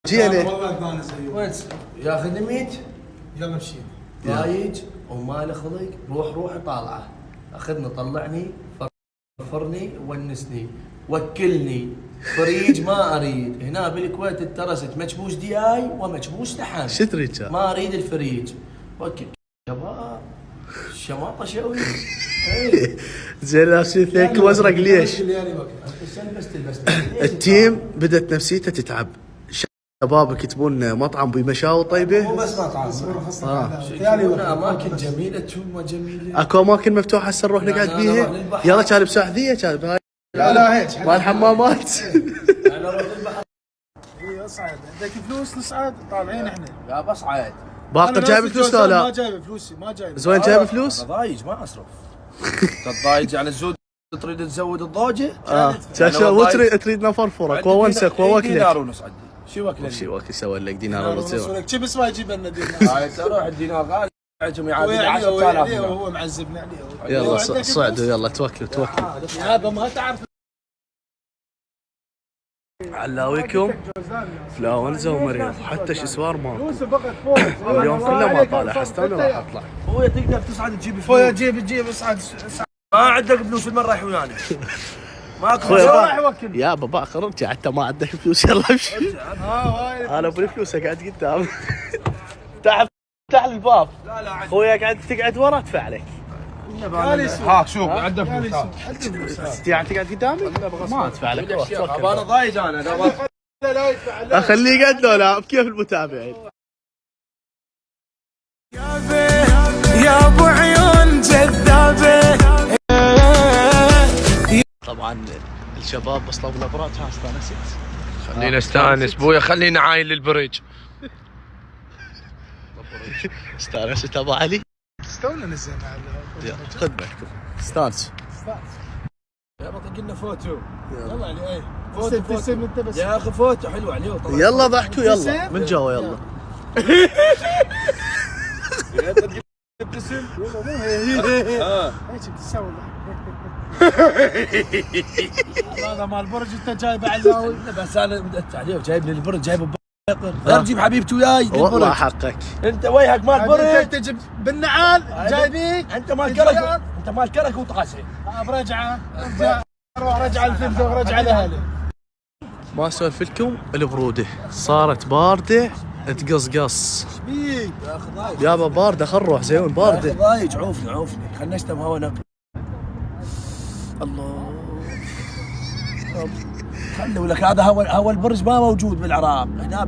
جينا والله زي وين ياخذ ميت يلا مشينا ضايج وما له خلق روح طالعه اخذني طلعني فرني ونسني وكلني فريج ما اريد هنا بالكويت الترست مكبوس دياي ومكبوس لحم شو تريد ما اريد الفريج وكل شباب شماطه شوي زين لابسين ثيك وازرق ليش؟ بس تلبس التيم بدت نفسيته تتعب، شباب يكتبون مطعم بمشاوي طيبه. مو بس مطعم اماكن جميله تشوف جميله. اكو اماكن مفتوحه هسه نروح نقعد بيها. يلا كان بسعوديه كان بهاي لا هيك مال الحمامات. انا اروح البحر اي اصعد عندك فلوس نصعد طالعين احنا يا بصعد باقر جايب فلوس ولا ما لا؟ جايب فلوسي ما جايب زين جايب فلوس؟ انا ضايج ما اصرف. تضايج على الزود تريد تزود الضوجه؟ تريد نفرفرك وونسك ووكلك. دينار ونص عندي شو وكلك؟ شو وكل سوى لك دينار ونص؟ شو بس ما يجيب لنا دينار هاي تروح الدينار غالي عندهم يعادل 10000 وهو معذبنا عليه يلا صعدوا يلا توكلوا هذا ما تعرف علاويكم فلاونزا ومريض حتى شسوار ماكو فلوسه فقط فوق اليوم كله ما طالع حستاني راح اطلع. هو تقدر تصعد تجيب خويا فلوس جيب اصعد ما عندك فلوس المره رايح ويانا ماكو خويا راح يوكل يا بابا خرج حتى ما عندك فلوس يلا امشي. وايد انا ابو فلوس اقعد قدام. افتح الباب. لا خويا قاعد تقعد ورا ادفع لك. ها شوف عنده فلوس يعني تقعد قدامي؟ ما ادفع لك. انا ضايج انا لا يدفع لا اخليه يقعد لو لا بكيف المتابعين. يا ابو عيون جذابه. طبعا الشباب وصلوا بالابراج ها استانست. خلينا نستانس بويا خلينا عاين للبرج استانست ابو علي. استونا نزلنا على خذ بالكم استانس. يلا طق لنا فوتو يلا علي اي فوتو تسم انت بس يا اخي فوتو حلو عليه يلا ضحكوا يلا من جوا يلا. ابتسم والله مو هيك بتسوي هذا مال البرج انت جايبه علاوي بس انا بدأت عليه جايب لي البرج جايبه غير جيب حبيبتي وياي والله حقك. انت ويهك مال انت برج تجيب بالنعال جايبيك انت مال كرك انت مال كرك وطاسه برجعه روح رجع الفندق رجع لاهله. ما اسولف لكم البروده صارت بارده تقصقص. بيك يابا بارده خل نروح زيون بارده. ضايج عوفني خلنا نشتم هوا نقي. الله خلوا لك هذا هوا البرج ما موجود بالعراق هنا.